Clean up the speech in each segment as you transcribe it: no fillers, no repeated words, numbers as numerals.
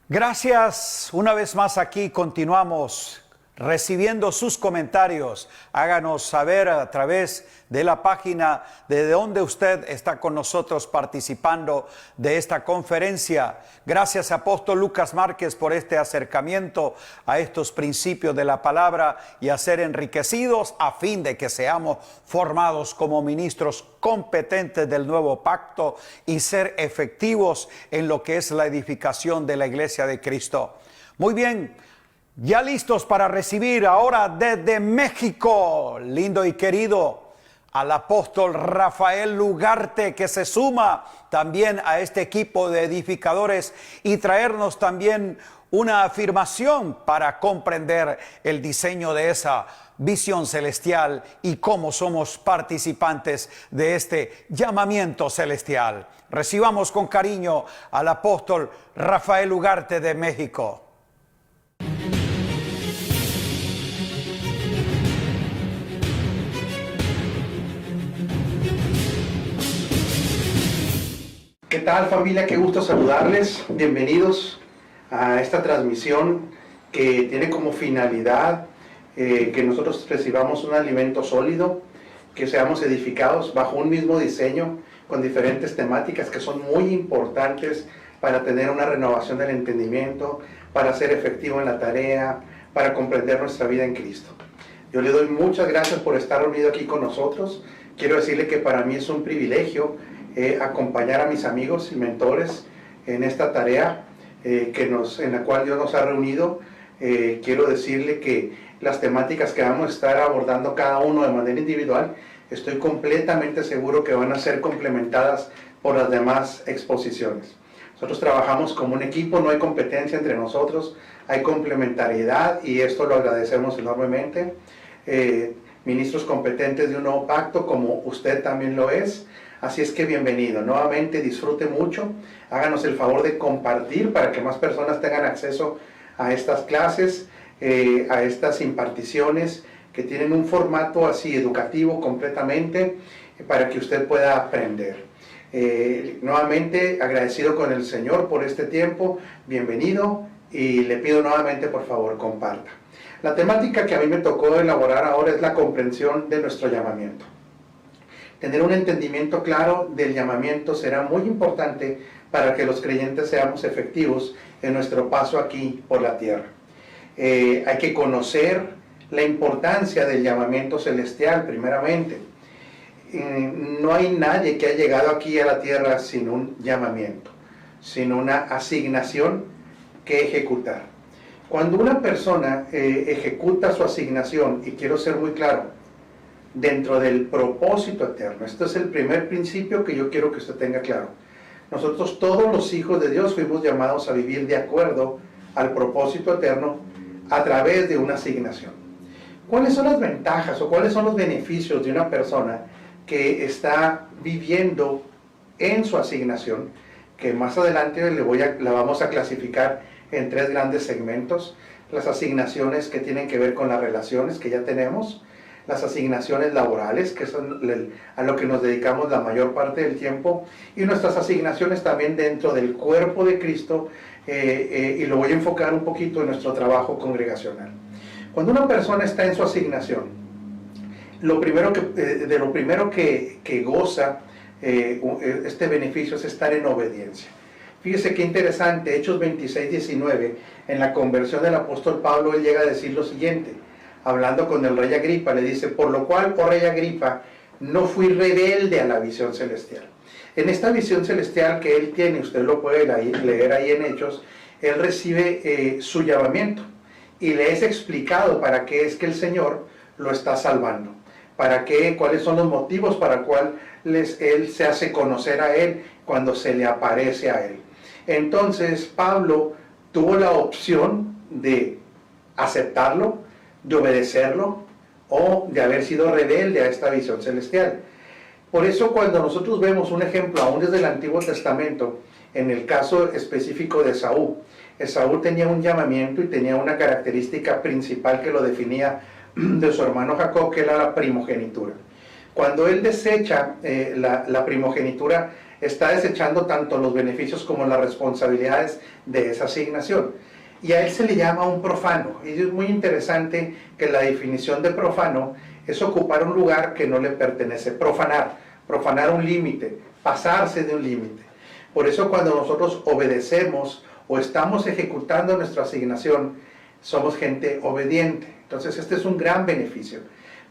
Gracias. Una vez más aquí continuamos recibiendo sus comentarios. Háganos saber a través de la página de donde usted está con nosotros participando de esta conferencia. Gracias, Apóstol Lucas Márquez, por este acercamiento a estos principios de la palabra y a ser enriquecidos a fin de que seamos formados como ministros competentes del nuevo pacto y ser efectivos en lo que es la edificación de la iglesia de Cristo. Muy bien. Ya listos para recibir ahora desde México, lindo y querido, al apóstol Rafael Ugarte, que se suma también a este equipo de edificadores y traernos también una afirmación para comprender el diseño de esa visión celestial y cómo somos participantes de este llamamiento celestial. Recibamos con cariño al apóstol Rafael Ugarte de México. ¿Qué tal, familia? Qué gusto saludarles. Bienvenidos a esta transmisión que tiene como finalidad que nosotros recibamos un alimento sólido, que seamos edificados bajo un mismo diseño con diferentes temáticas que son muy importantes para tener una renovación del entendimiento, para ser efectivo en la tarea, para comprender nuestra vida en Cristo. Yo le doy muchas gracias por estar reunido aquí con nosotros. Quiero decirle que para mí es un privilegio acompañar a mis amigos y mentores en esta tarea en la cual Dios nos ha reunido. Quiero decirle que las temáticas que vamos a estar abordando cada uno de manera individual, estoy completamente seguro que van a ser complementadas por las demás exposiciones. Nosotros trabajamos como un equipo, no hay competencia entre nosotros, hay complementariedad y esto lo agradecemos enormemente. Ministros competentes de un nuevo pacto, como usted también lo es. Así es que bienvenido, nuevamente disfrute mucho, háganos el favor de compartir para que más personas tengan acceso a estas clases, a estas imparticiones que tienen un formato así educativo completamente para que usted pueda aprender. Nuevamente agradecido con el Señor por este tiempo, bienvenido y le pido nuevamente por favor comparta. La temática que a mí me tocó elaborar ahora es la comprensión de nuestro llamamiento. Tener un entendimiento claro del llamamiento será muy importante para que los creyentes seamos efectivos en nuestro paso aquí por la tierra. Hay que conocer la importancia del llamamiento celestial primeramente. No hay nadie que ha llegado aquí a la tierra sin un llamamiento, sin una asignación que ejecutar. Cuando una persona ejecuta su asignación, y quiero ser muy claro, dentro del propósito eterno. Este es el primer principio que yo quiero que usted tenga claro. Nosotros, todos los hijos de Dios, fuimos llamados a vivir de acuerdo al propósito eterno a través de una asignación. ¿Cuáles son las ventajas o cuáles son los beneficios de una persona que está viviendo en su asignación? Que más adelante la vamos a clasificar en 3 grandes segmentos. Las asignaciones que tienen que ver con las relaciones que ya tenemos, las asignaciones laborales, que son a lo que nos dedicamos la mayor parte del tiempo, y nuestras asignaciones también dentro del cuerpo de Cristo, y lo voy a enfocar un poquito en nuestro trabajo congregacional. Cuando una persona está en su asignación, de lo primero que goza este beneficio es estar en obediencia. Fíjese qué interesante, Hechos 26:19, en la conversión del apóstol Pablo, él llega a decir lo siguiente, hablando con el rey Agripa, le dice: por lo cual, oh rey Agripa, no fui rebelde a la visión celestial. En esta visión celestial que él tiene, usted lo puede leer ahí en Hechos, él recibe su llamamiento y le es explicado para qué es que el Señor lo está salvando, cuáles son los motivos para cuales él se hace conocer a él cuando se le aparece a él. Entonces Pablo tuvo la opción de aceptarlo, de obedecerlo o de haber sido rebelde a esta visión celestial. Por eso cuando nosotros vemos un ejemplo aún desde el Antiguo Testamento, en el caso específico de Esaú tenía un llamamiento y tenía una característica principal que lo definía de su hermano Jacob, que era la primogenitura. Cuando él desecha la primogenitura, está desechando tanto los beneficios como las responsabilidades de esa asignación. Y a él se le llama un profano. Y es muy interesante que la definición de profano es ocupar un lugar que no le pertenece, profanar un límite, pasarse de un límite. Por eso cuando nosotros obedecemos o estamos ejecutando nuestra asignación, somos gente obediente. Entonces este es un gran beneficio.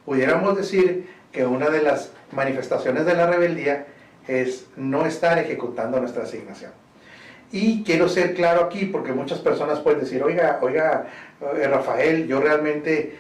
Pudiéramos decir que una de las manifestaciones de la rebeldía es no estar ejecutando nuestra asignación. Y quiero ser claro aquí, porque muchas personas pueden decir, oiga, Rafael, yo realmente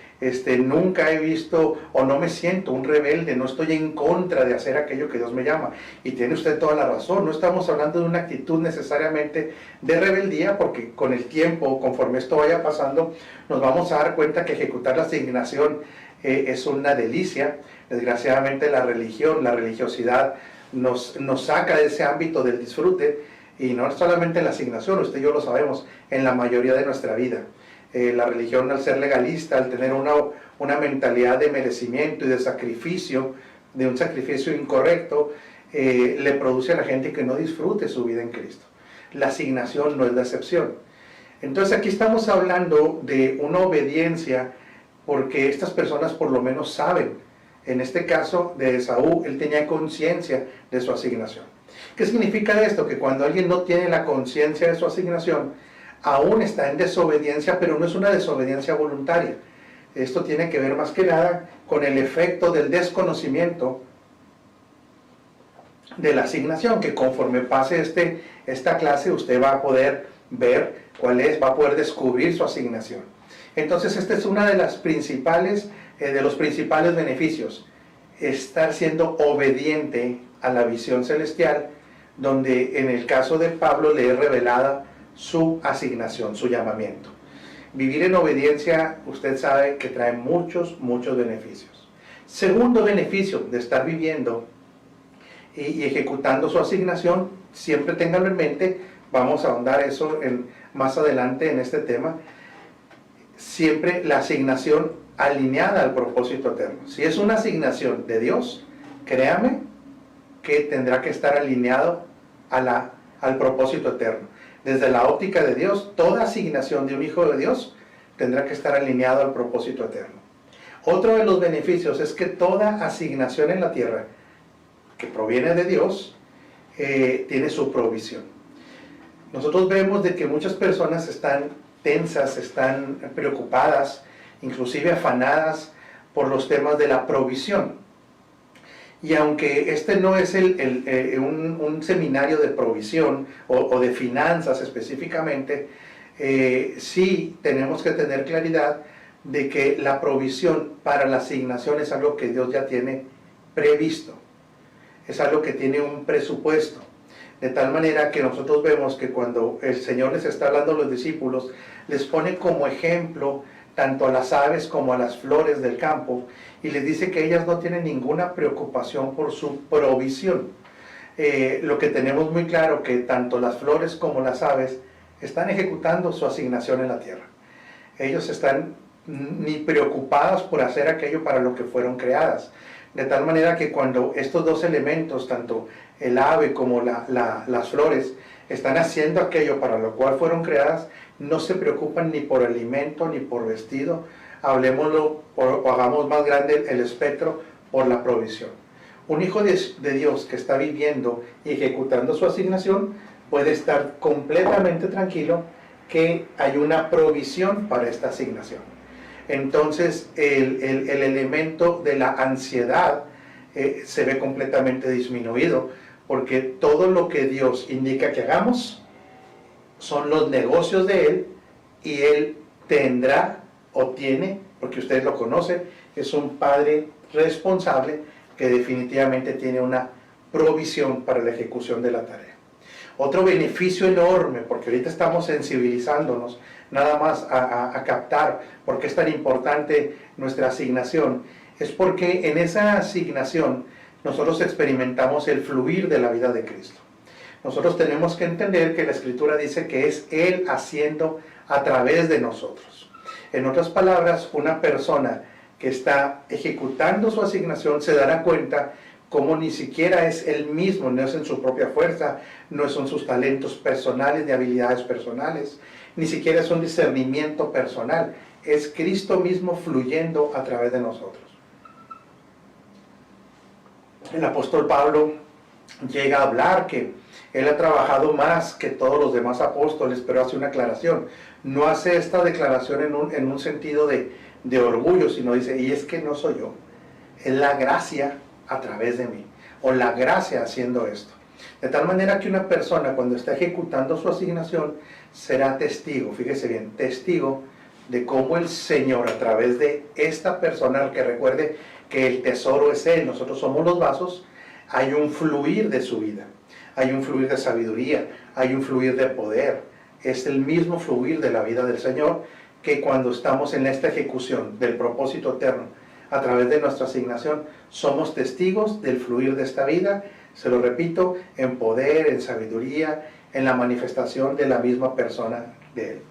nunca he visto o no me siento un rebelde, no estoy en contra de hacer aquello que Dios me llama. Y tiene usted toda la razón, no estamos hablando de una actitud necesariamente de rebeldía, porque con el tiempo, conforme esto vaya pasando, nos vamos a dar cuenta que ejecutar la asignación es una delicia. Desgraciadamente la religión, la religiosidad nos saca de ese ámbito del disfrute. Y no solamente en la asignación, usted y yo lo sabemos, en la mayoría de nuestra vida. La religión, al ser legalista, al tener una mentalidad de merecimiento y de sacrificio, de un sacrificio incorrecto, le produce a la gente que no disfrute su vida en Cristo. La asignación no es la excepción. Entonces aquí estamos hablando de una obediencia porque estas personas por lo menos saben. En este caso de Esaú, él tenía conciencia de su asignación. ¿Qué significa esto? Que cuando alguien no tiene la conciencia de su asignación, aún está en desobediencia, pero no es una desobediencia voluntaria. Esto tiene que ver más que nada con el efecto del desconocimiento de la asignación, que conforme pase esta clase usted va a poder ver cuál es, va a poder descubrir su asignación. Entonces este es uno de los principales beneficios, estar siendo obediente a la visión celestial, donde en el caso de Pablo le es revelada su asignación, su llamamiento. Vivir en obediencia, usted sabe que trae muchos beneficios. Segundo beneficio de estar viviendo y ejecutando su asignación, siempre ténganlo en mente, vamos a ahondar eso más adelante en este tema, siempre la asignación alineada al propósito eterno. Si es una asignación de Dios, créame que tendrá que estar alineado al propósito eterno. Desde la óptica de Dios, toda asignación de un hijo de Dios tendrá que estar alineado al propósito eterno. Otro de los beneficios es que toda asignación en la tierra que proviene de Dios tiene su provisión. Nosotros vemos de que muchas personas están tensas, están preocupadas, inclusive afanadas por los temas de la provisión. Y aunque este no es un seminario de provisión o de finanzas específicamente, sí tenemos que tener claridad de que la provisión para la asignación es algo que Dios ya tiene previsto, es algo que tiene un presupuesto, de tal manera que nosotros vemos que cuando el Señor les está hablando a los discípulos, les pone como ejemplo tanto a las aves como a las flores del campo, y les dice que ellas no tienen ninguna preocupación por su provisión. Lo que tenemos muy claro que tanto las flores como las aves están ejecutando su asignación en la tierra. Ellos están ni preocupadas por hacer aquello para lo que fueron creadas. De tal manera que cuando estos dos elementos, tanto el ave como las flores, están haciendo aquello para lo cual fueron creadas, no se preocupan ni por alimento ni por vestido. Hablemoslo o hagamos más grande el espectro por la provisión. Un hijo de Dios que está viviendo y ejecutando su asignación puede estar completamente tranquilo que hay una provisión para esta asignación. Entonces el elemento de la ansiedad se ve completamente disminuido, porque todo lo que Dios indica que hagamos son los negocios de Él, y Él tendrá o tiene, porque ustedes lo conocen, es un Padre responsable que definitivamente tiene una provisión para la ejecución de la tarea. Otro beneficio enorme, porque ahorita estamos sensibilizándonos nada más a captar por qué es tan importante nuestra asignación, es porque en esa asignación nosotros experimentamos el fluir de la vida de Cristo. Nosotros tenemos que entender que la Escritura dice que es Él haciendo a través de nosotros. En otras palabras, una persona que está ejecutando su asignación se dará cuenta como ni siquiera es él mismo, no es en su propia fuerza, no son sus talentos personales ni habilidades personales, ni siquiera es un discernimiento personal, es Cristo mismo fluyendo a través de nosotros. El apóstol Pablo llega a hablar que él ha trabajado más que todos los demás apóstoles, pero hace una aclaración. No hace esta declaración en un sentido de orgullo, sino dice, y es que no soy yo, es la gracia a través de mí, o la gracia haciendo esto. De tal manera que una persona cuando está ejecutando su asignación será testigo, fíjese bien, testigo de cómo el Señor a través de esta persona, que recuerde que el tesoro es Él, nosotros somos los vasos, hay un fluir de su vida, hay un fluir de sabiduría, hay un fluir de poder, es el mismo fluir de la vida del Señor, que cuando estamos en esta ejecución del propósito eterno a través de nuestra asignación, somos testigos del fluir de esta vida, se lo repito, en poder, en sabiduría, en la manifestación de la misma persona de Él.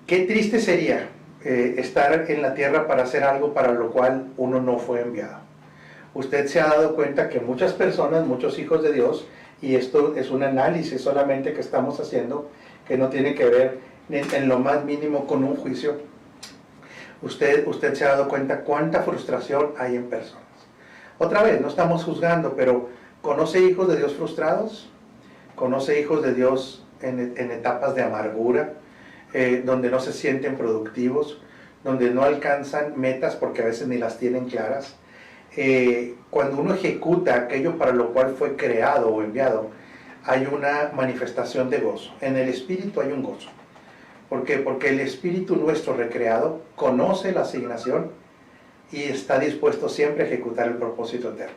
Qué triste sería estar en la tierra para hacer algo para lo cual uno no fue enviado. Usted se ha dado cuenta que muchas personas, muchos hijos de Dios, y esto es un análisis solamente que estamos haciendo, que no tiene que ver en lo más mínimo con un juicio. Usted se ha dado cuenta cuánta frustración hay en personas. Otra vez, no estamos juzgando, pero ¿conoce hijos de Dios frustrados? ¿Conoce hijos de Dios en etapas de amargura, donde no se sienten productivos, donde no alcanzan metas porque a veces ni las tienen claras? Cuando uno ejecuta aquello para lo cual fue creado o enviado, hay una manifestación de gozo. En el Espíritu hay un gozo. ¿Por qué? Porque el Espíritu nuestro recreado conoce la asignación y está dispuesto siempre a ejecutar el propósito eterno.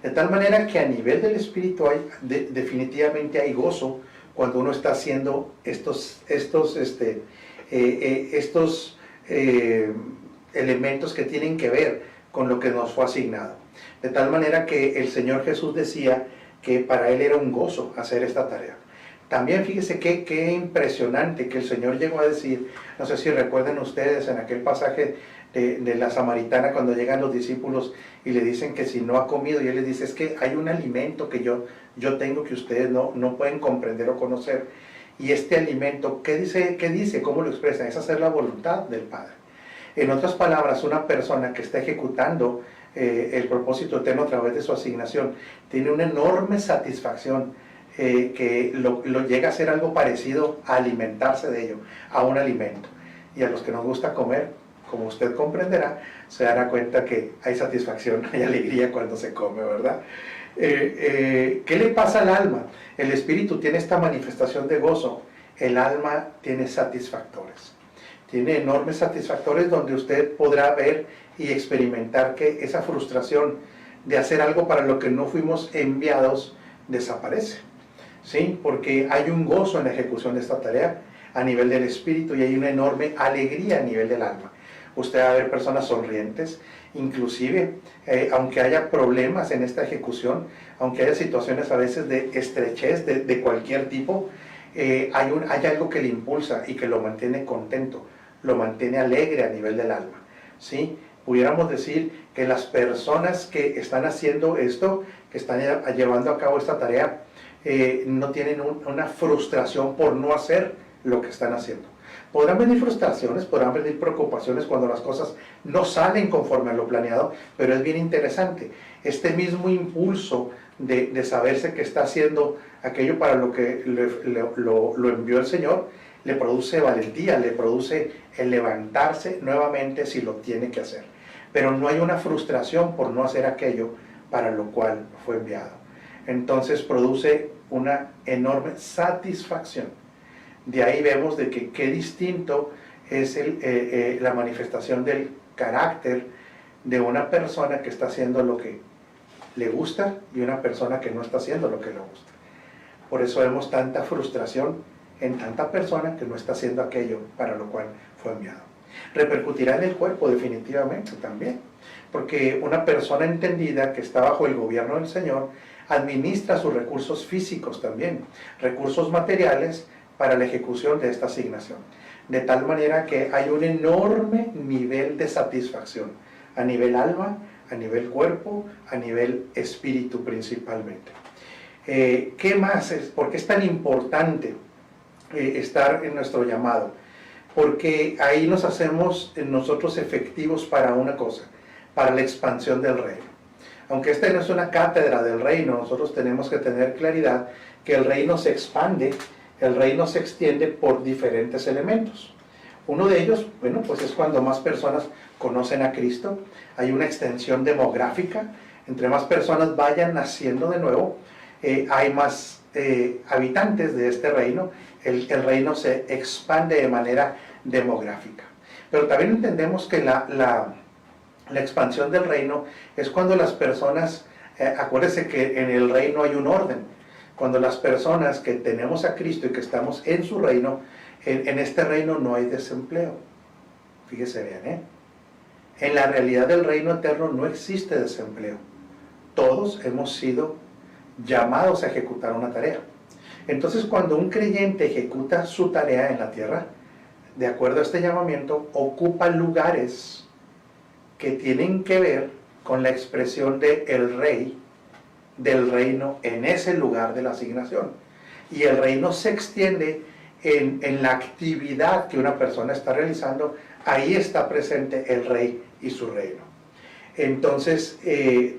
De tal manera que a nivel del Espíritu definitivamente hay gozo cuando uno está haciendo estos elementos que tienen que ver con lo que nos fue asignado. De tal manera que el Señor Jesús decía que para Él era un gozo hacer esta tarea. También fíjese qué impresionante que el Señor llegó a decir, no sé si recuerdan ustedes en aquel pasaje de la samaritana cuando llegan los discípulos y le dicen que si no ha comido, y Él les dice, es que hay un alimento que yo tengo que ustedes no pueden comprender o conocer. Y este alimento, ¿qué dice? ¿Cómo lo expresa? Es hacer la voluntad del Padre. En otras palabras, una persona que está ejecutando el propósito eterno a través de su asignación tiene una enorme satisfacción, que lo llega a ser algo parecido a alimentarse de ello, a un alimento. Y a los que nos gusta comer, como usted comprenderá, se dará cuenta que hay satisfacción, hay alegría cuando se come, ¿verdad? ¿Qué le pasa al alma? El espíritu tiene esta manifestación de gozo, el alma tiene satisfactores. Tiene enormes satisfactores donde usted podrá ver y experimentar que esa frustración de hacer algo para lo que no fuimos enviados desaparece. ¿Sí? Porque hay un gozo en la ejecución de esta tarea a nivel del espíritu y hay una enorme alegría a nivel del alma. Usted va a ver personas sonrientes, inclusive, aunque haya problemas en esta ejecución, aunque haya situaciones a veces de estrechez de cualquier tipo, hay algo que le impulsa y que lo mantiene contento, lo mantiene alegre a nivel del alma. ¿Sí? Pudiéramos decir que las personas que están haciendo esto, que están llevando a cabo esta tarea, no tienen una frustración por no hacer lo que están haciendo. Podrán venir frustraciones, podrán venir preocupaciones cuando las cosas no salen conforme a lo planeado, pero es bien interesante. Este mismo impulso de saberse que está haciendo aquello para lo que lo envió el Señor, le produce valentía, le produce el levantarse nuevamente si lo tiene que hacer. Pero no hay una frustración por no hacer aquello para lo cual fue enviado. Entonces produce una enorme satisfacción. De ahí vemos de que qué distinto es la manifestación del carácter de una persona que está haciendo lo que le gusta y una persona que no está haciendo lo que le gusta. Por eso vemos tanta frustración en tanta persona que no está haciendo aquello para lo cual fue enviado. Repercutirá en el cuerpo definitivamente también, porque una persona entendida que está bajo el gobierno del Señor administra sus recursos físicos también, recursos materiales para la ejecución de esta asignación, de tal manera que hay un enorme nivel de satisfacción a nivel alma, a nivel cuerpo, a nivel espíritu principalmente. ¿Qué más es? ¿Por qué es tan importante estar en nuestro llamado? Porque ahí nos hacemos nosotros efectivos para una cosa, para la expansión del reino. Aunque esta no es una cátedra del reino, nosotros tenemos que tener claridad que el reino se expande, el reino se extiende por diferentes elementos. Uno de ellos, bueno, pues es cuando más personas conocen a Cristo, hay una extensión demográfica, entre más personas vayan naciendo de nuevo, hay más habitantes de este reino, el reino se expande de manera demográfica. Pero también entendemos que la expansión del reino es cuando las personas, acuérdense que en el reino hay un orden, cuando las personas que tenemos a Cristo y que estamos en su reino, en este reino no hay desempleo. Fíjese bien, en la realidad del reino eterno no existe desempleo. Todos hemos sido llamados a ejecutar una tarea. Entonces, cuando un creyente ejecuta su tarea en la tierra, de acuerdo a este llamamiento, ocupa lugares que tienen que ver con la expresión de el rey del reino en ese lugar de la asignación. Y el reino se extiende en la actividad que una persona está realizando, ahí está presente el rey y su reino. Entonces,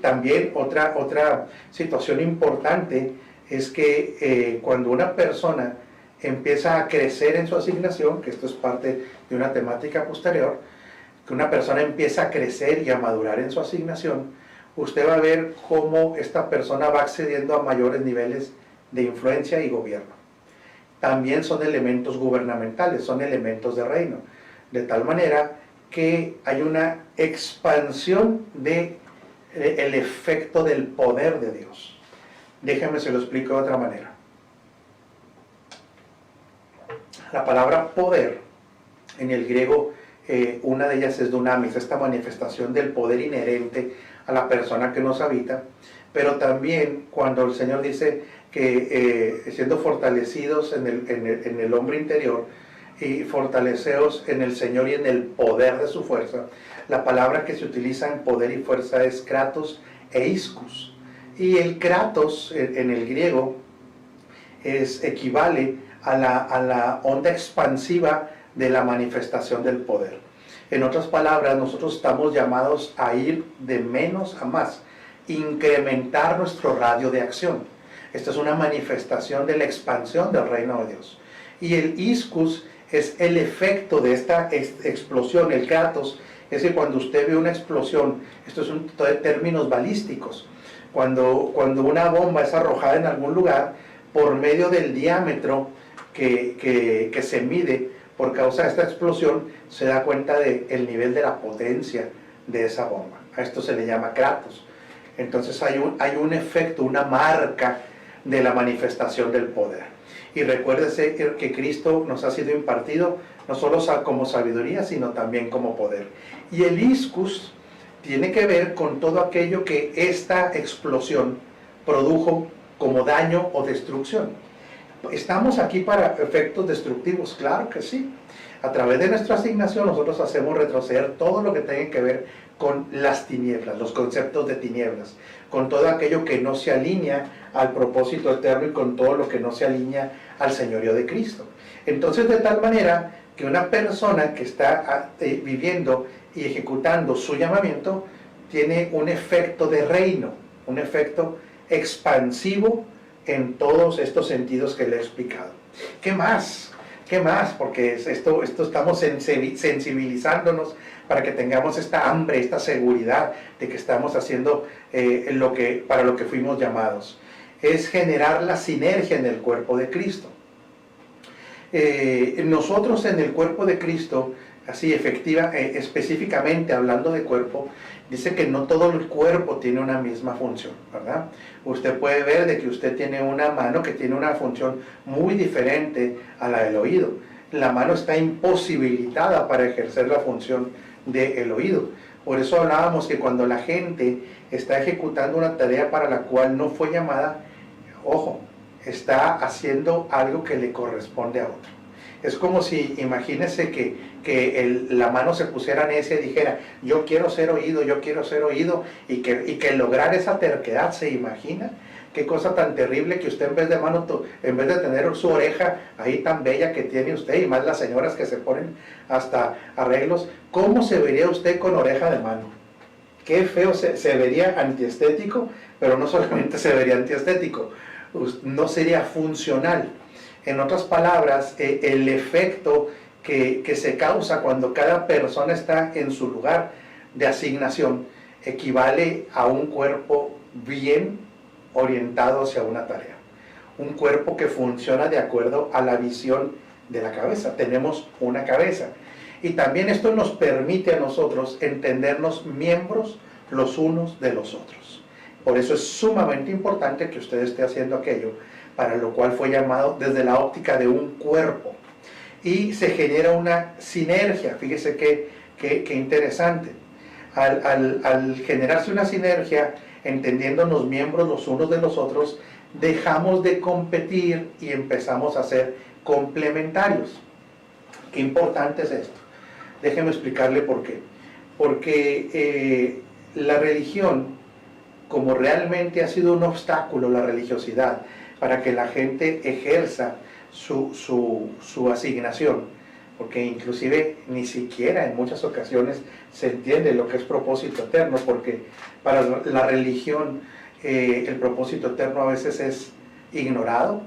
también otra situación importante es que cuando una persona empieza a crecer en su asignación, que esto es parte de una temática posterior, que una persona empieza a crecer y a madurar en su asignación, usted va a ver cómo esta persona va accediendo a mayores niveles de influencia y gobierno. También son elementos gubernamentales, son elementos de reino, de tal manera que hay una expansión del efecto del poder de Dios. Déjenme se lo explico de otra manera. La palabra poder, en el griego, una de ellas es dunamis, esta manifestación del poder inherente a la persona que nos habita, pero también cuando el Señor dice que siendo fortalecidos en el hombre interior y fortaleceos en el Señor y en el poder de su fuerza, la palabra que se utiliza en poder y fuerza es kratos e ischus. Y el kratos en el griego equivale a la onda expansiva de la manifestación del poder. En otras palabras, nosotros estamos llamados a ir de menos a más, incrementar nuestro radio de acción. Esta es una manifestación de la expansión del reino de Dios. Y el ischus es el efecto de esta explosión, el kratos, es que cuando usted ve una explosión, esto es de términos balísticos, cuando una bomba es arrojada en algún lugar, por medio del diámetro que se mide por causa de esta explosión, se da cuenta del nivel de la potencia de esa bomba. A esto se le llama kratos. Entonces hay un efecto, una marca de la manifestación del poder. Y recuérdese que Cristo nos ha sido impartido no solo como sabiduría, sino también como poder. Y el ischus tiene que ver con todo aquello que esta explosión produjo como daño o destrucción. ¿Estamos aquí para efectos destructivos? Claro que sí. A través de nuestra asignación nosotros hacemos retroceder todo lo que tenga que ver con las tinieblas, los conceptos de tinieblas, con todo aquello que no se alinea al propósito eterno y con todo lo que no se alinea al señorío de Cristo. Entonces, de tal manera que una persona que está viviendo y ejecutando su llamamiento tiene un efecto de reino, un efecto expansivo en todos estos sentidos que le he explicado. ¿Qué más? ¿Qué más? Porque esto estamos sensibilizándonos para que tengamos esta hambre, esta seguridad de que estamos haciendo para lo que fuimos llamados. Es generar la sinergia en el cuerpo de Cristo. Nosotros en el cuerpo de Cristo, así específicamente hablando de cuerpo, dice que no todo el cuerpo tiene una misma función, ¿verdad? Usted puede ver de que usted tiene una mano que tiene una función muy diferente a la del oído. La mano está imposibilitada para ejercer la función del oído. Por eso hablábamos que cuando la gente está ejecutando una tarea para la cual no fue llamada, ojo, está haciendo algo que le corresponde a otro. Es como si, imagínese que la mano se pusiera necia y dijera, yo quiero ser oído, y que lograr esa terquedad. ¿Se imagina? Qué cosa tan terrible que usted en vez de tener su oreja ahí tan bella que tiene usted, y más las señoras que se ponen hasta arreglos, ¿cómo se vería usted con oreja de mano? Qué feo, se vería antiestético, pero no solamente se vería antiestético, no sería funcional. En otras palabras, el efecto que se causa cuando cada persona está en su lugar de asignación equivale a un cuerpo bien orientado hacia una tarea. Un cuerpo que funciona de acuerdo a la visión de la cabeza. Tenemos una cabeza. Y también esto nos permite a nosotros entendernos miembros los unos de los otros. Por eso es sumamente importante que usted esté haciendo aquello para lo cual fue llamado desde la óptica de un cuerpo. Y se genera una sinergia. Fíjese qué interesante. Al generarse una sinergia, entendiéndonos miembros los unos de los otros, dejamos de competir y empezamos a ser complementarios. Qué importante es esto. Déjeme explicarle por qué. Porque la religión, como realmente ha sido un obstáculo, la religiosidad, para que la gente ejerza su asignación, porque inclusive ni siquiera en muchas ocasiones se entiende lo que es propósito eterno, porque para la religión el propósito eterno a veces es ignorado,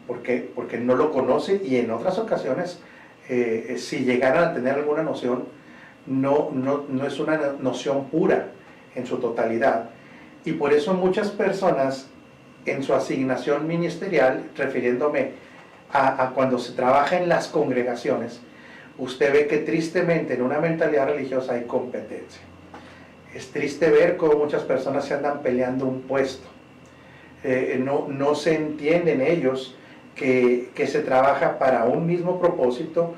porque no lo conoce, y en otras ocasiones si llegaran a tener alguna noción, no es una noción pura en su totalidad. Y por eso muchas personas en su asignación ministerial, refiriéndome a cuando se trabaja en las congregaciones, usted ve que tristemente en una mentalidad religiosa hay competencia. Es triste ver cómo muchas personas se andan peleando un puesto. No se entienden ellos que se trabaja para un mismo propósito,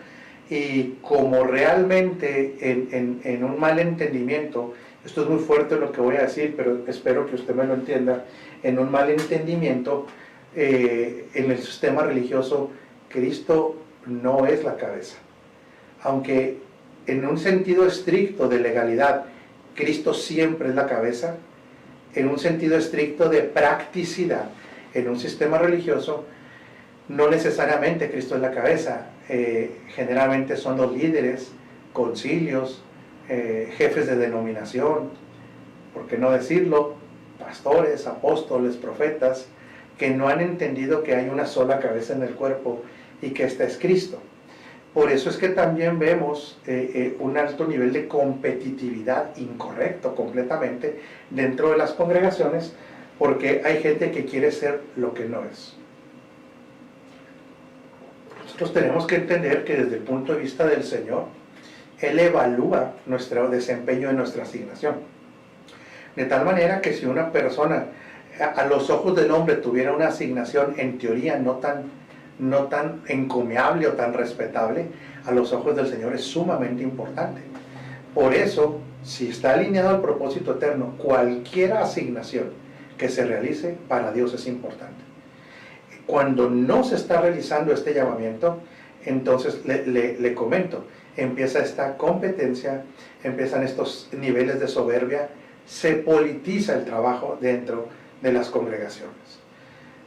y como realmente en un mal entendimiento, esto es muy fuerte lo que voy a decir, pero espero que usted me lo entienda, en un mal entendimiento, en el sistema religioso, Cristo no es la cabeza. Aunque en un sentido estricto de legalidad, Cristo siempre es la cabeza, en un sentido estricto de practicidad, en un sistema religioso, no necesariamente Cristo es la cabeza. Generalmente son los líderes, concilios, jefes de denominación, por qué no decirlo, pastores, apóstoles, profetas, que no han entendido que hay una sola cabeza en el cuerpo y que esta es Cristo. Por eso es que también vemos un alto nivel de competitividad incorrecto completamente dentro de las congregaciones, porque hay gente que quiere ser lo que no es. Nosotros tenemos que entender que desde el punto de vista del Señor, Él evalúa nuestro desempeño en nuestra asignación. De tal manera que si una persona a los ojos del hombre tuviera una asignación en teoría no tan encomiable o tan respetable, a los ojos del Señor es sumamente importante. Por eso, si está alineado al propósito eterno, cualquier asignación que se realice para Dios es importante. Cuando no se está realizando este llamamiento, entonces le comento, empieza esta competencia, empiezan estos niveles de soberbia, se politiza el trabajo dentro de las congregaciones.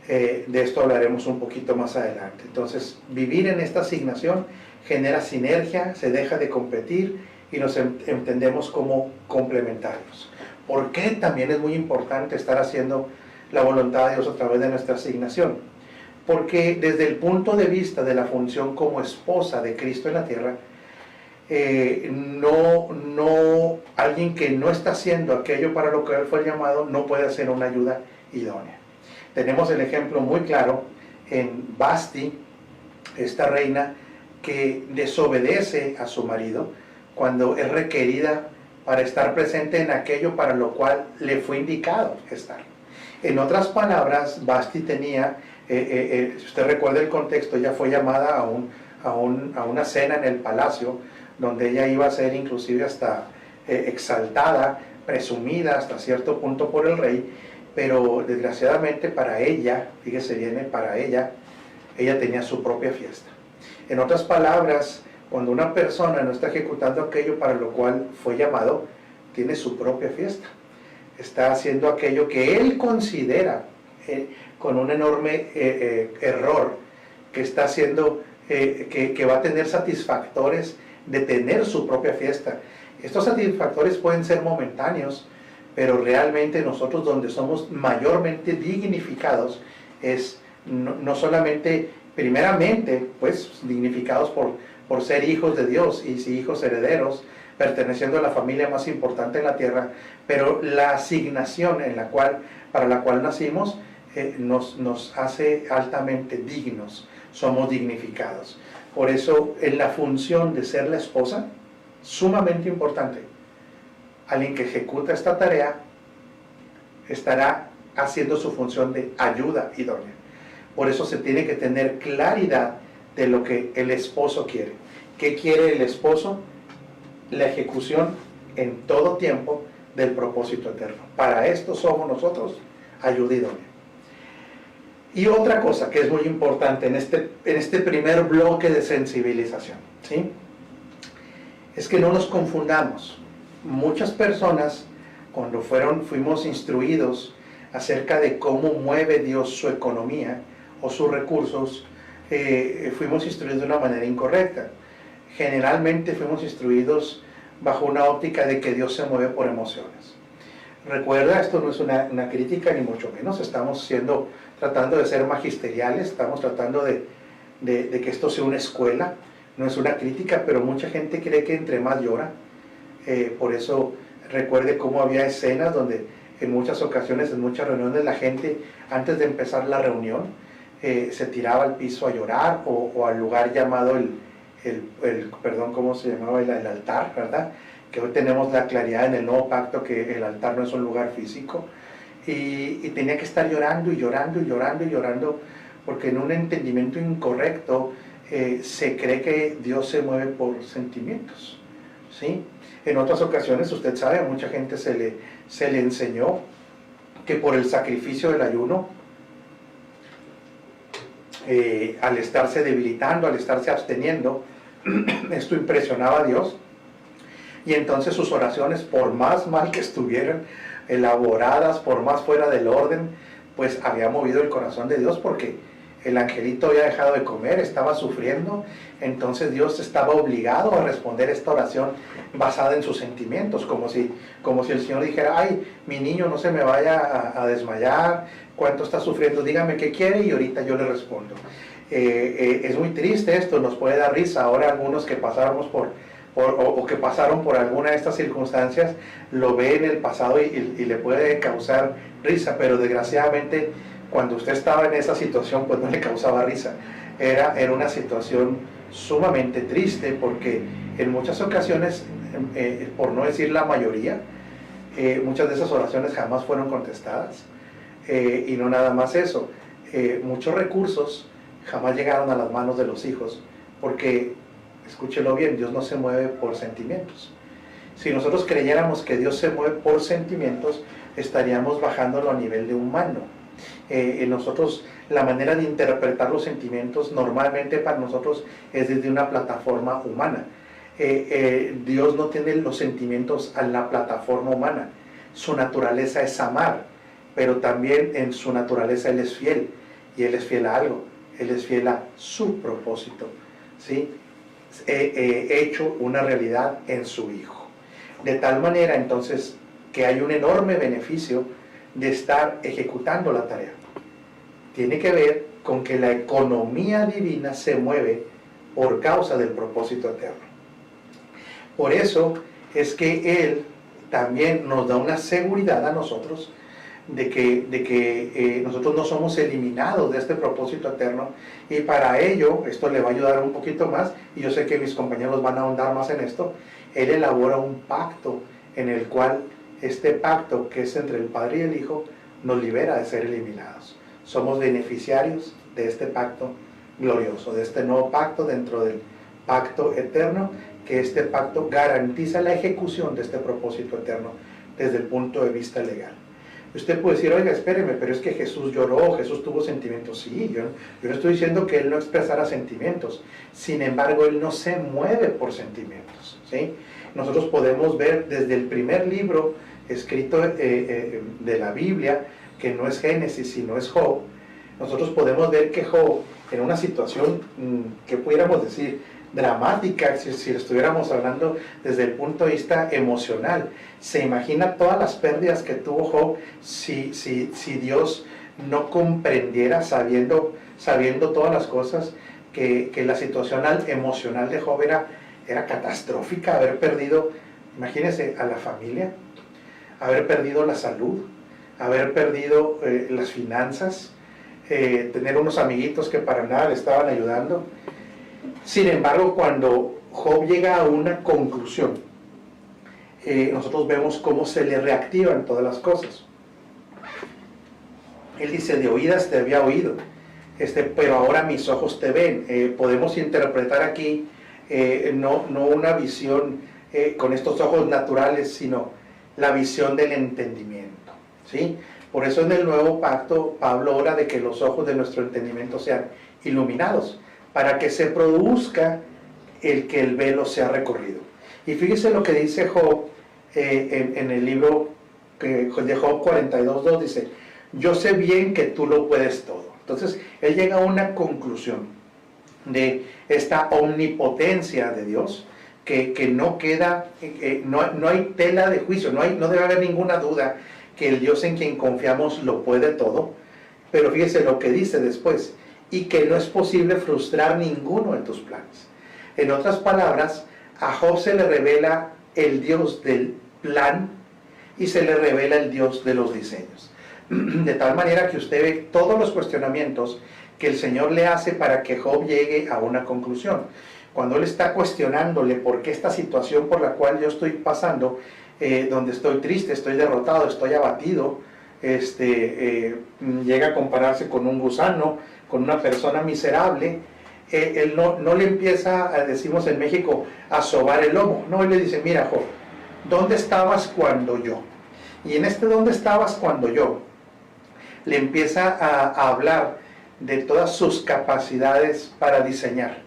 De esto hablaremos un poquito más adelante. Entonces, vivir en esta asignación genera sinergia, se deja de competir y nos entendemos como complementarios. ¿Por qué también es muy importante estar haciendo la voluntad de Dios a través de nuestra asignación? Porque desde el punto de vista de la función como esposa de Cristo en la tierra, alguien que no está haciendo aquello para lo que él fue llamado no puede hacer una ayuda idónea. Tenemos el ejemplo muy claro en Vasti, esta reina que desobedece a su marido cuando es requerida para estar presente en aquello para lo cual le fue indicado estar. En otras palabras, Vasti tenía, si usted recuerda el contexto, ella fue llamada a una cena en el palacio, donde ella iba a ser inclusive hasta exaltada, presumida hasta cierto punto por el rey, pero desgraciadamente para ella, fíjese bien, ella tenía su propia fiesta. En otras palabras, cuando una persona no está ejecutando aquello para lo cual fue llamado, tiene su propia fiesta. Está haciendo aquello que él considera con un enorme error, que está haciendo, que va a tener satisfactores de tener su propia fiesta. Estos satisfactores pueden ser momentáneos, pero realmente nosotros donde somos mayormente dignificados es no solamente, primeramente, pues dignificados por ser hijos de Dios y hijos herederos, perteneciendo a la familia más importante en la tierra, pero la asignación para la cual nacimos nos hace altamente dignos, somos dignificados. Por eso, en la función de ser la esposa, sumamente importante, alguien que ejecuta esta tarea estará haciendo su función de ayuda idónea. Por eso se tiene que tener claridad de lo que el esposo quiere. ¿Qué quiere el esposo? La ejecución en todo tiempo del propósito eterno. Para esto somos nosotros ayuda idónea. Y otra cosa que es muy importante en este primer bloque de sensibilización, ¿sí?, es que no nos confundamos. Muchas personas, cuando fuimos instruidos acerca de cómo mueve Dios su economía o sus recursos, fuimos instruidos de una manera incorrecta. Generalmente fuimos instruidos bajo una óptica de que Dios se mueve por emociones. Recuerda, esto no es una crítica ni mucho menos, estamos tratando de ser magisteriales, estamos tratando de que esto sea una escuela, no es una crítica, pero mucha gente cree que entre más llora. Por eso recuerde cómo había escenas donde en muchas ocasiones, en muchas reuniones, la gente antes de empezar la reunión se tiraba al piso a llorar o al lugar llamado ¿cómo se llamaba? El altar, ¿verdad? Que hoy tenemos la claridad en el nuevo pacto que el altar no es un lugar físico. Y tenía que estar llorando y llorando y llorando y llorando, porque en un entendimiento incorrecto se cree que Dios se mueve por sentimientos, ¿sí? En otras ocasiones, usted sabe, a mucha gente se le enseñó que por el sacrificio del ayuno, al estarse debilitando, al estarse absteniendo, esto impresionaba a Dios, y entonces sus oraciones, por más mal que estuvieran elaboradas, por más fuera del orden, pues había movido el corazón de Dios, porque el angelito había dejado de comer, estaba sufriendo, entonces Dios estaba obligado a responder esta oración basada en sus sentimientos, como si el Señor dijera: ay, mi niño no se me vaya a desmayar, cuánto está sufriendo, dígame qué quiere y ahorita yo le respondo. Es muy triste esto, nos puede dar risa. Ahora algunos que pasamos o que pasaron por alguna de estas circunstancias lo ve en el pasado y le puede causar risa, pero desgraciadamente cuando usted estaba en esa situación pues no le causaba risa. Era una situación sumamente triste, porque en muchas ocasiones, por no decir la mayoría, muchas de esas oraciones jamás fueron contestadas. Y no nada más eso, muchos recursos jamás llegaron a las manos de los hijos, porque, escúchelo bien, Dios no se mueve por sentimientos. Si nosotros creyéramos que Dios se mueve por sentimientos, estaríamos bajándolo a nivel de humano. Nosotros, la manera de interpretar los sentimientos normalmente para nosotros es desde una plataforma humana. Dios no tiene los sentimientos a la plataforma humana. Su naturaleza es amar, pero también en su naturaleza Él es fiel, y Él es fiel a algo, Él es fiel a su propósito, ¿sí? Hecho una realidad en su Hijo. De tal manera entonces que hay un enorme beneficio de estar ejecutando la tarea. Tiene que ver con que la economía divina se mueve por causa del propósito eterno. Por eso es que Él también nos da una seguridad a nosotros de que nosotros no somos eliminados de este propósito eterno, y para ello, esto le va a ayudar un poquito más, y yo sé que mis compañeros van a ahondar más en esto. Él elabora un pacto en el cual este pacto, que es entre el Padre y el Hijo, nos libera de ser eliminados. Somos beneficiarios de este pacto glorioso, de este nuevo pacto dentro del pacto eterno, que este pacto garantiza la ejecución de este propósito eterno desde el punto de vista legal. Usted puede decir, oiga, espéreme, pero es que Jesús lloró, Jesús tuvo sentimientos. Sí, yo no estoy diciendo que Él no expresara sentimientos. Sin embargo, Él no se mueve por sentimientos, ¿sí? Nosotros podemos ver desde el primer libro escrito de la Biblia, que no es Génesis, sino es Job. Nosotros podemos ver que Job, en una situación que pudiéramos decir dramática, si estuviéramos hablando desde el punto de vista emocional, se imagina todas las pérdidas que tuvo Job si Dios no comprendiera, sabiendo todas las cosas, que la situación emocional de Job era catastrófica. Haber perdido, imagínense, a la familia, haber perdido la salud, haber perdido las finanzas, tener unos amiguitos que para nada le estaban ayudando. Sin embargo, cuando Job llega a una conclusión, nosotros vemos cómo se le reactivan todas las cosas. Él dice, de oídas te había oído, pero ahora mis ojos te ven. Podemos interpretar aquí no una visión con estos ojos naturales, sino la visión del entendimiento, ¿sí? Por eso en el Nuevo Pacto Pablo ora de que los ojos de nuestro entendimiento sean iluminados, para que se produzca el que el velo sea recorrido. Y fíjese lo que dice Job en el libro de Job 42:2, dice, yo sé bien que tú lo puedes todo. Entonces él llega a una conclusión de esta omnipotencia de Dios, que no queda, no hay tela de juicio, no debe haber ninguna duda que el Dios en quien confiamos lo puede todo. Pero fíjese lo que dice después, y que no es posible frustrar ninguno de tus planes. En otras palabras, a Job se le revela el Dios del plan y se le revela el Dios de los diseños. De tal manera que usted ve todos los cuestionamientos que el Señor le hace para que Job llegue a una conclusión. Cuando él está cuestionándole por qué esta situación por la cual yo estoy pasando, donde estoy triste, estoy derrotado, estoy abatido, llega a compararse con un gusano, con una persona miserable, él no le empieza, decimos en México, a sobar el lomo. No, él le dice, mira Job, ¿dónde estabas cuando yo? Y en ¿dónde estabas cuando yo? Le empieza a hablar de todas sus capacidades para diseñar,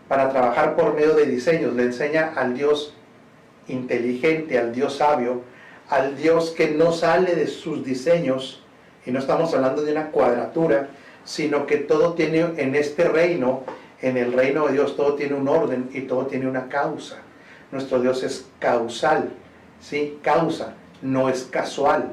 para trabajar por medio de diseños. Le enseña al Dios inteligente, al Dios sabio, al Dios que no sale de sus diseños, y no estamos hablando de una cuadratura, sino que todo tiene en este reino, en el reino de Dios, todo tiene un orden y todo tiene una causa. Nuestro Dios es causal, ¿sí? Causa, no es casual.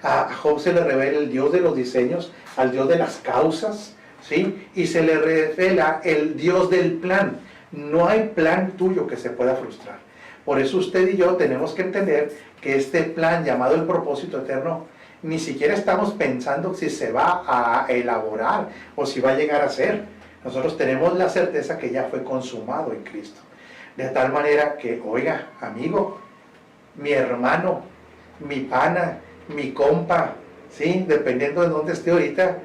A Job se le revela el Dios de los diseños, al Dios de las causas, ¿sí? Y se le revela el Dios del plan. No hay plan tuyo que se pueda frustrar. Por eso usted y yo tenemos que entender que este plan llamado el propósito eterno, ni siquiera estamos pensando si se va a elaborar o si va a llegar a ser. Nosotros tenemos la certeza que ya fue consumado en Cristo. De tal manera que, oiga, amigo, mi hermano, mi pana, mi compa, ¿sí? Dependiendo de dónde esté ahorita,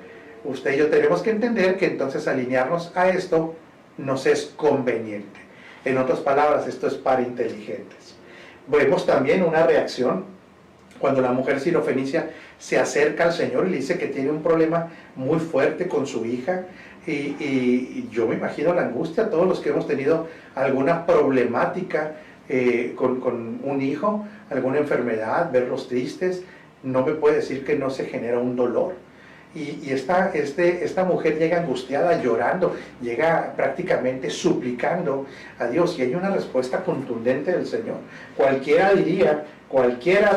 usted y yo tenemos que entender que entonces alinearnos a esto nos es conveniente. En otras palabras, esto es para inteligentes. Vemos también una reacción cuando la mujer sirofenicia se acerca al Señor y le dice que tiene un problema muy fuerte con su hija, y yo me imagino la angustia, todos los que hemos tenido alguna problemática con un hijo, alguna enfermedad, verlos tristes, no me puede decir que no se genera un dolor. Y esta mujer llega angustiada, llorando, llega prácticamente suplicando a Dios, y hay una respuesta contundente del Señor. Cualquiera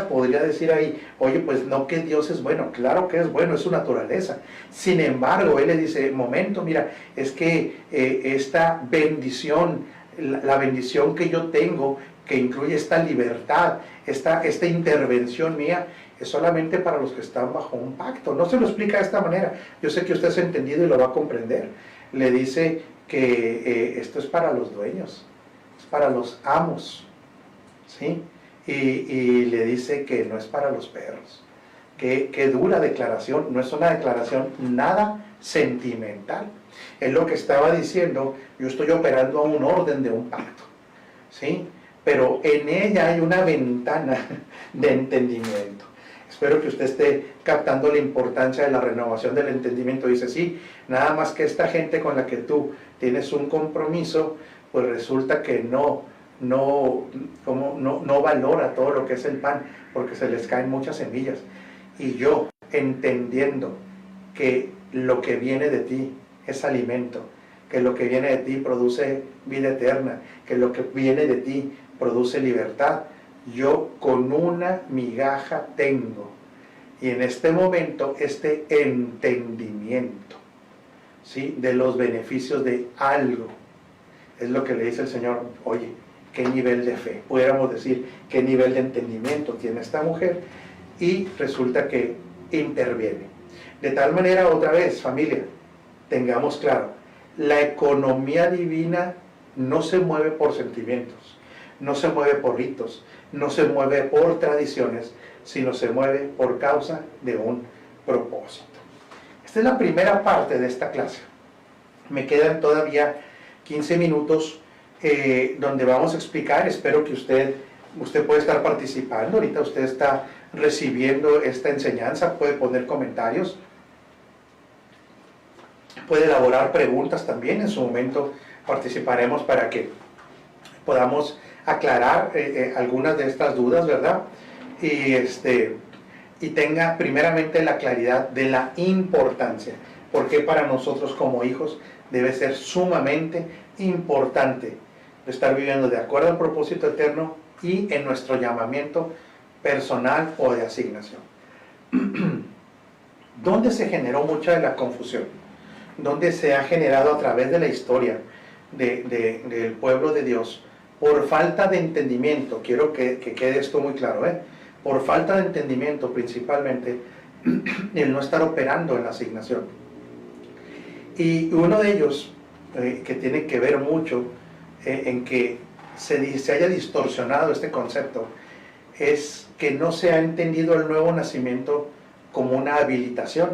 podría decir ahí, oye, pues no, que Dios es bueno. Claro que es bueno, es su naturaleza. Sin embargo, Él le dice, momento, mira, es que esta bendición, la bendición que yo tengo, que incluye esta libertad, esta intervención mía, es solamente para los que están bajo un pacto. No se lo explica de esta manera. Yo sé que usted se ha entendido y lo va a comprender. Le dice que esto es para los dueños, es para los amos, ¿sí? Y le dice que no es para los perros. Qué dura declaración. No es una declaración nada sentimental. Es lo que estaba diciendo, yo estoy operando a un orden de un pacto, ¿sí? Pero en ella hay una ventana de entendimiento. Espero que usted esté captando la importancia de la renovación del entendimiento. Dice, sí, nada más que esta gente con la que tú tienes un compromiso, pues resulta que no valora todo lo que es el pan, porque se les caen muchas semillas. Y yo, entendiendo que lo que viene de ti es alimento, que lo que viene de ti produce vida eterna, que lo que viene de ti produce libertad, yo con una migaja tengo. Y en este momento, este entendimiento, ¿sí?, de los beneficios de algo, es lo que le dice el Señor. Oye, ¿qué nivel de fe? Pudiéramos decir, ¿qué nivel de entendimiento tiene esta mujer? Y resulta que interviene. De tal manera, otra vez, familia, tengamos claro, la economía divina no se mueve por sentimientos, no se mueve por ritos, no se mueve por tradiciones, sino se mueve por causa de un propósito. Esta es la primera parte de esta clase. Me quedan todavía 15 minutos donde vamos a explicar. Espero que usted puede estar participando. Ahorita usted está recibiendo esta enseñanza, puede poner comentarios, puede elaborar preguntas también. En su momento participaremos para que podamos aclarar algunas de estas dudas, ¿verdad? Y tenga primeramente la claridad de la importancia, porque para nosotros como hijos debe ser sumamente importante estar viviendo de acuerdo al propósito eterno y en nuestro llamamiento personal o de asignación. ¿Dónde se generó mucha de la confusión? ¿Dónde se ha generado a través de la historia del pueblo de Dios? Por falta de entendimiento. Quiero que quede esto muy claro, por falta de entendimiento principalmente, el no estar operando en la asignación. Y uno de ellos, que tiene que ver mucho en que se haya distorsionado este concepto, es que no se ha entendido el nuevo nacimiento como una habilitación,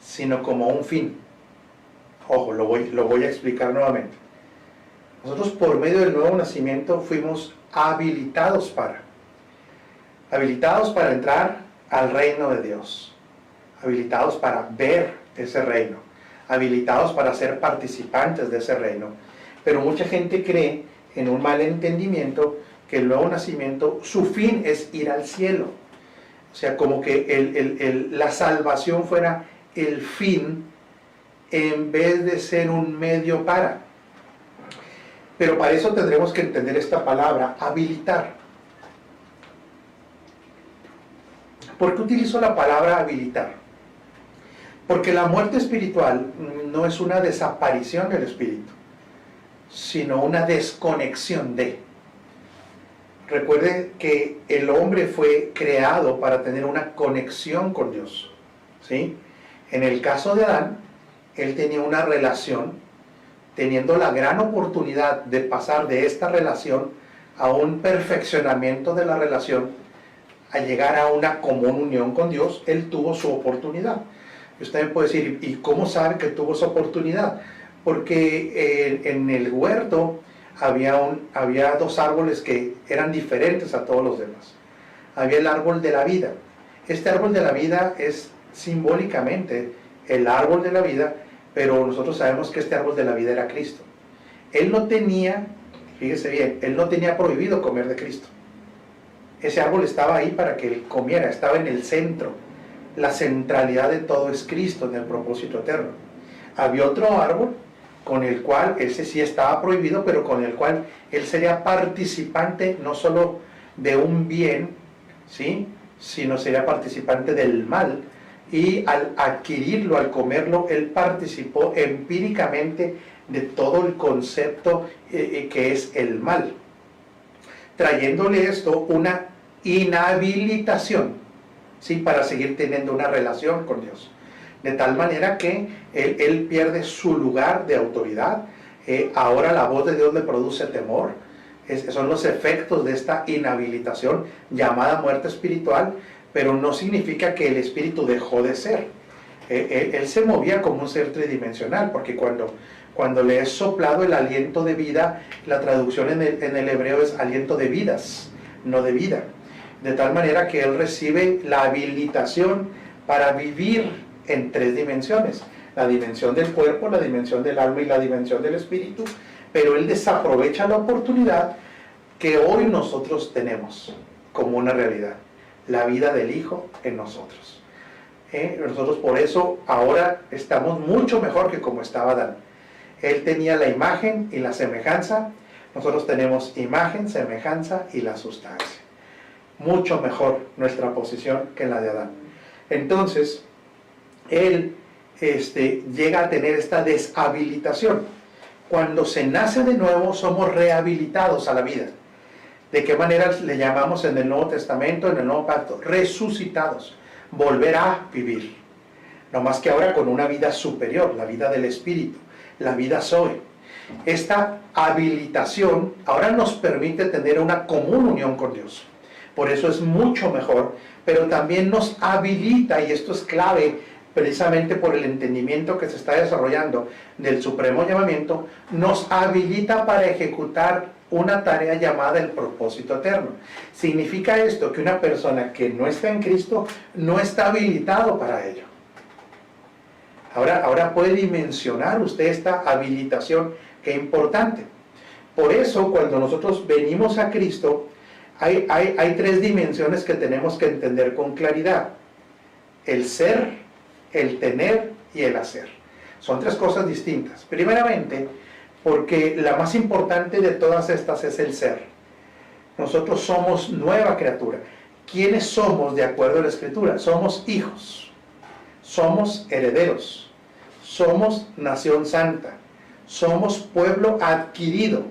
sino como un fin. Ojo, lo voy a explicar nuevamente. Nosotros por medio del nuevo nacimiento fuimos habilitados para entrar al reino de Dios, habilitados para ver ese reino, habilitados para ser participantes de ese reino. Pero mucha gente cree, en un mal entendimiento, que el nuevo nacimiento, su fin es ir al cielo. O sea, como que la salvación fuera el fin en vez de ser un medio para. Pero para eso tendremos que entender esta palabra, habilitar. ¿Por qué utilizo la palabra habilitar? Porque la muerte espiritual no es una desaparición del espíritu, sino una desconexión de. Recuerde que el hombre fue creado para tener una conexión con Dios, ¿sí? En el caso de Adán, él tenía una relación, teniendo la gran oportunidad de pasar de esta relación a un perfeccionamiento de la relación, a llegar a una común unión con Dios. Él tuvo su oportunidad. Y usted me puede decir, ¿y cómo sabe que tuvo esa oportunidad? Porque en el huerto había dos árboles que eran diferentes a todos los demás. Había el árbol de la vida. Este árbol de la vida es simbólicamente el árbol de la vida, pero nosotros sabemos que este árbol de la vida era Cristo. Él no tenía, fíjese bien, él no tenía prohibido comer de Cristo. Ese árbol estaba ahí para que él comiera, estaba en el centro. La centralidad de todo es Cristo en el propósito eterno. Había otro árbol con el cual, ese sí estaba prohibido, pero con el cual él sería participante no solo de un bien, ¿sí?, sino sería participante del mal. Y al adquirirlo, al comerlo, él participó empíricamente de todo el concepto que es el mal, trayéndole esto una inhabilitación, ¿sí?, para seguir teniendo una relación con Dios. De tal manera que él pierde su lugar de autoridad. Ahora la voz de Dios le produce temor. Son los efectos de esta inhabilitación llamada muerte espiritual, pero no significa que el espíritu dejó de ser. Él se movía como un ser tridimensional, porque cuando le es soplado el aliento de vida, la traducción en el hebreo es aliento de vidas, no de vida. de tal manera que él recibe la habilitación para vivir en 3 dimensiones: la dimensión del cuerpo, la dimensión del alma y la dimensión del espíritu, pero él desaprovecha la oportunidad que hoy nosotros tenemos como una realidad, la vida del Hijo en nosotros. Nosotros por eso ahora estamos mucho mejor que como estaba Adán. Él tenía la imagen y la semejanza, nosotros tenemos imagen, semejanza y la sustancia. Mucho mejor nuestra posición que la de Adán. Entonces, él llega a tener esta deshabilitación. Cuando se nace de nuevo, somos rehabilitados a la vida. ¿De qué manera le llamamos en el Nuevo Testamento, en el Nuevo Pacto? Resucitados, volver a vivir. No más que ahora con una vida superior, la vida del Espíritu, la vida Zoe. Esta habilitación ahora nos permite tener una común unión con Dios. Por eso es mucho mejor, pero también nos habilita, y esto es clave precisamente por el entendimiento que se está desarrollando del supremo llamamiento, nos habilita para ejecutar una tarea llamada el propósito eterno. Significa esto que una persona que no está en Cristo no está habilitado para ello. Ahora puede dimensionar usted esta habilitación, que es importante. Por eso cuando nosotros venimos a Cristo, hay 3 dimensiones que tenemos que entender con claridad: el ser, el tener y el hacer. Son 3 cosas distintas. Primeramente, porque la más importante de todas estas es el ser. Nosotros somos nueva criatura. ¿Quiénes somos de acuerdo a la Escritura? Somos hijos, somos herederos, somos nación santa, somos pueblo adquirido,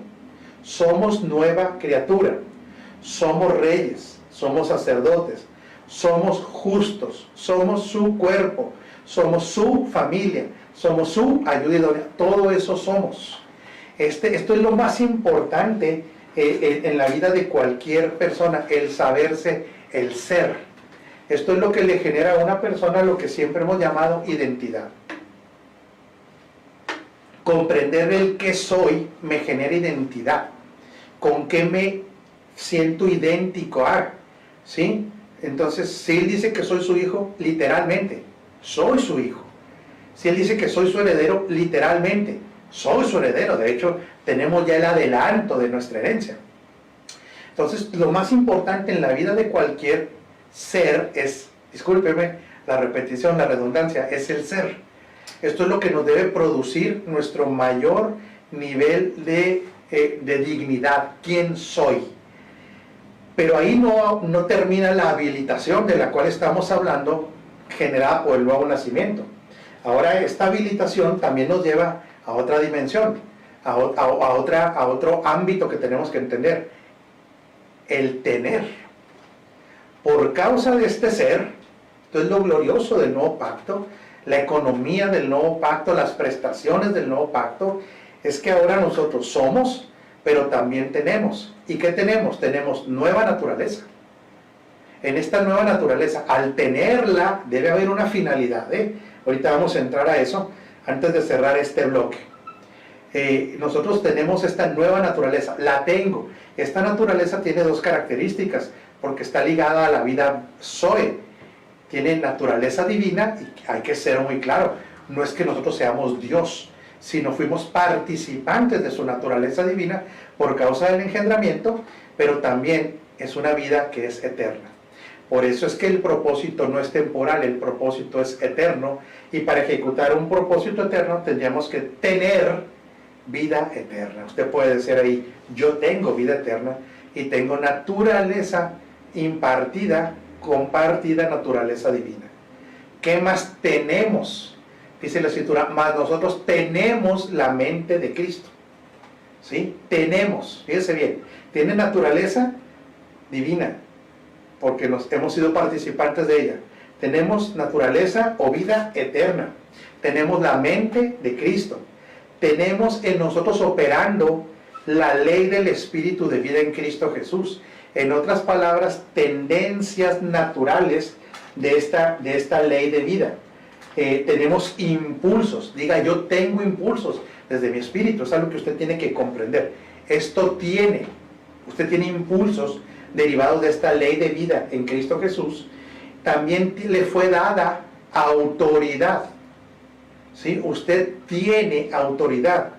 somos nueva criatura, somos reyes, somos sacerdotes, somos justos, somos su cuerpo, somos su familia, somos su ayuda idónea. Todo eso somos. Esto es lo más importante en la vida de cualquier persona, el saberse, el ser. Esto es lo que le genera a una persona lo que siempre hemos llamado identidad. Comprender el qué soy me genera identidad. ¿Con qué me siento idéntico a? ¿Sí? Entonces, si él dice que soy su hijo, literalmente, soy su hijo. Si él dice que soy su heredero, literalmente, soy su heredero. De hecho, tenemos ya el adelanto de nuestra herencia. Entonces, lo más importante en la vida de cualquier ser es, discúlpeme la repetición, la redundancia, es el ser. Esto es lo que nos debe producir nuestro mayor nivel de dignidad. ¿Quién soy? Pero ahí no termina la habilitación de la cual estamos hablando, generada por el nuevo nacimiento. Ahora esta habilitación también nos lleva a otra dimensión, a otro ámbito que tenemos que entender: el tener. Por causa de este ser, esto es lo glorioso del nuevo pacto, la economía del nuevo pacto, las prestaciones del nuevo pacto, es que ahora nosotros somos, pero también tenemos. ¿Y qué tenemos? Tenemos nueva naturaleza. En esta nueva naturaleza, al tenerla, debe haber una finalidad. Ahorita vamos a entrar a eso, antes de cerrar este bloque. Nosotros tenemos esta nueva naturaleza, la tengo. Esta naturaleza tiene 2 características, porque está ligada a la vida Zoe. Tiene naturaleza divina, y hay que ser muy claro, no es que nosotros seamos Dios, sino fuimos participantes de su naturaleza divina por causa del engendramiento, pero también es una vida que es eterna. Por eso es que el propósito no es temporal, el propósito es eterno, y para ejecutar un propósito eterno tendríamos que tener vida eterna. Usted puede decir ahí: yo tengo vida eterna y tengo naturaleza impartida, compartida, naturaleza divina. ¿Qué más tenemos? Dice la Escritura: más nosotros tenemos la mente de Cristo. ¿Sí? Tenemos, fíjese bien, tiene naturaleza divina, porque hemos sido participantes de ella. Tenemos naturaleza o vida eterna. Tenemos la mente de Cristo. Tenemos en nosotros operando la ley del Espíritu de vida en Cristo Jesús. En otras palabras, tendencias naturales de esta ley de vida. Tenemos impulsos. Diga: yo tengo impulsos desde mi espíritu. Es algo que usted tiene que comprender. Usted tiene impulsos derivados de esta ley de vida en Cristo Jesús, también le fue dada autoridad. ¿Sí? Usted tiene autoridad,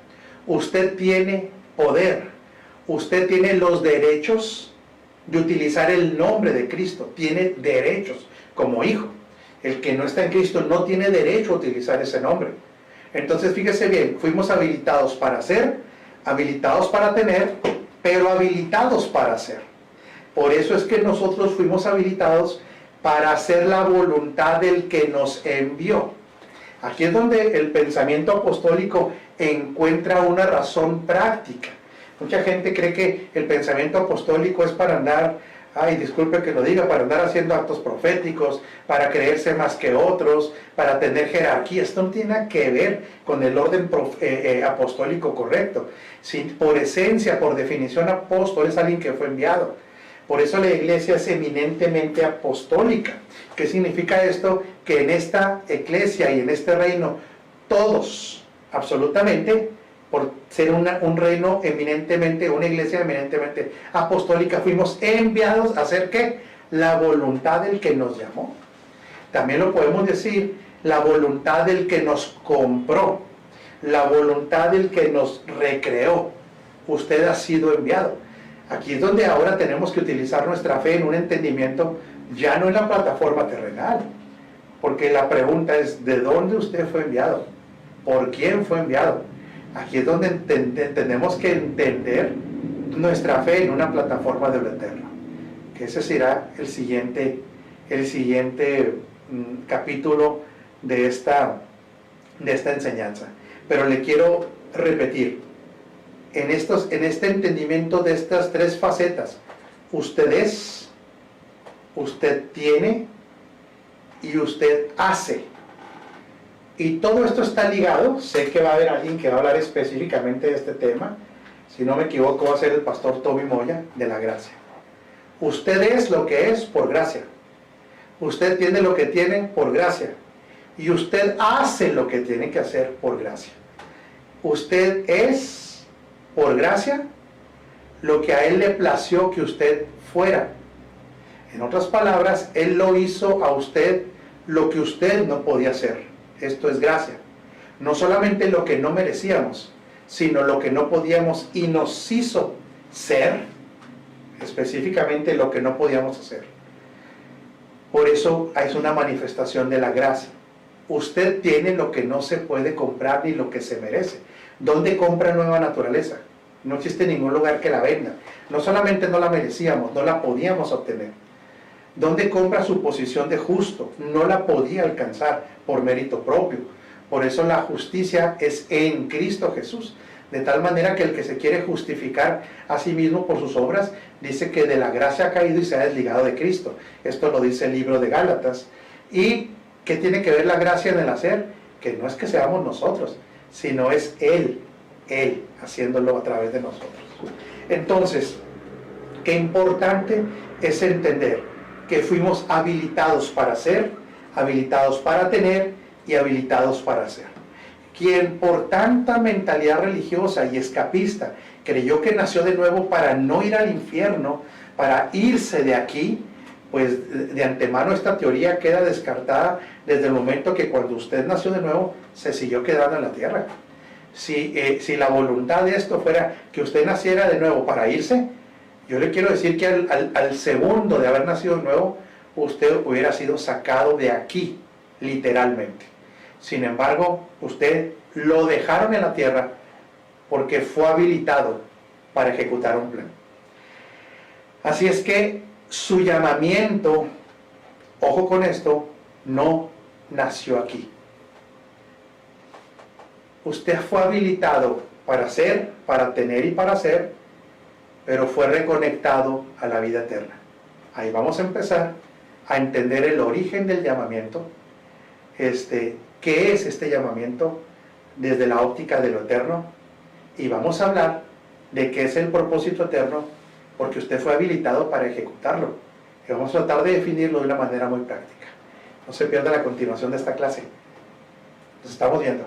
usted tiene poder, usted tiene los derechos de utilizar el nombre de Cristo, tiene derechos como hijo. El que no está en Cristo no tiene derecho a utilizar ese nombre. Entonces fíjese bien, fuimos habilitados para ser, habilitados para tener, pero habilitados para hacer. Por eso es que nosotros fuimos habilitados para hacer la voluntad del que nos envió. Aquí es donde el pensamiento apostólico encuentra una razón práctica. Mucha gente cree que el pensamiento apostólico es para andar, ay, disculpe que lo diga, para andar haciendo actos proféticos, para creerse más que otros, para tener jerarquía. Esto no tiene nada que ver con el orden apostólico correcto. Sí, por esencia, por definición, apóstol es alguien que fue enviado. Por eso la iglesia es eminentemente apostólica. ¿Qué significa esto? Que en esta iglesia y en este reino, todos, absolutamente, por ser un reino eminentemente, una iglesia eminentemente apostólica, fuimos enviados a hacer ¿qué? La voluntad del que nos llamó. También lo podemos decir, la voluntad del que nos compró, la voluntad del que nos recreó. Usted ha sido enviado. Aquí es donde ahora tenemos que utilizar nuestra fe en un entendimiento, ya no en la plataforma terrenal, porque la pregunta es, ¿de dónde usted fue enviado? ¿Por quién fue enviado? Aquí es donde tenemos que entender nuestra fe en una plataforma de lo eterno, que ese será el siguiente capítulo de esta enseñanza. Pero le quiero repetir, en este entendimiento de estas tres facetas, usted es, usted tiene y usted hace. Y todo esto está ligado. Sé que va a haber alguien que va a hablar específicamente de este tema. Si no me equivoco, va a ser el pastor Toby Moya, de la gracia. Usted es lo que es por gracia. Usted tiene lo que tiene por gracia. Y usted hace lo que tiene que hacer por gracia. Usted es, por gracia, lo que a Él le plació que usted fuera. En otras palabras, Él lo hizo a usted lo que usted no podía hacer. Esto es gracia. No solamente lo que no merecíamos, sino lo que no podíamos y nos hizo ser, específicamente lo que no podíamos hacer. Por eso es una manifestación de la gracia. Usted tiene lo que no se puede comprar ni lo que se merece. ¿Dónde compra nueva naturaleza? No existe ningún lugar que la venda. No solamente no la merecíamos, no la podíamos obtener. ¿Dónde compra su posición de justo? No la podía alcanzar por mérito propio. Por eso la justicia es en Cristo Jesús. De tal manera que el que se quiere justificar a sí mismo por sus obras, dice que de la gracia ha caído y se ha desligado de Cristo. Esto lo dice el libro de Gálatas. ¿Y qué tiene que ver la gracia en el hacer? Que no es que seamos nosotros, sino es Él haciéndolo a través de nosotros. Entonces, qué importante es entender que fuimos habilitados para ser, habilitados para tener y habilitados para hacer. Quien por tanta mentalidad religiosa y escapista creyó que nació de nuevo para no ir al infierno, para irse de aquí, pues de antemano esta teoría queda descartada desde el momento que cuando usted nació de nuevo se siguió quedando en la tierra. Si la voluntad de esto fuera que usted naciera de nuevo para irse, yo le quiero decir que al segundo de haber nacido de nuevo, usted hubiera sido sacado de aquí, literalmente. Sin embargo, usted lo dejaron en la tierra porque fue habilitado para ejecutar un plan. Así es que su llamamiento, ojo con esto, no nació aquí. Usted fue habilitado para ser, para tener y para hacer, pero fue reconectado a la vida eterna. Ahí vamos a empezar a entender el origen del llamamiento, qué es este llamamiento desde la óptica de lo eterno, y vamos a hablar de qué es el propósito eterno, porque usted fue habilitado para ejecutarlo. Y vamos a tratar de definirlo de una manera muy práctica. No se pierda la continuación de esta clase. Nos estamos viendo.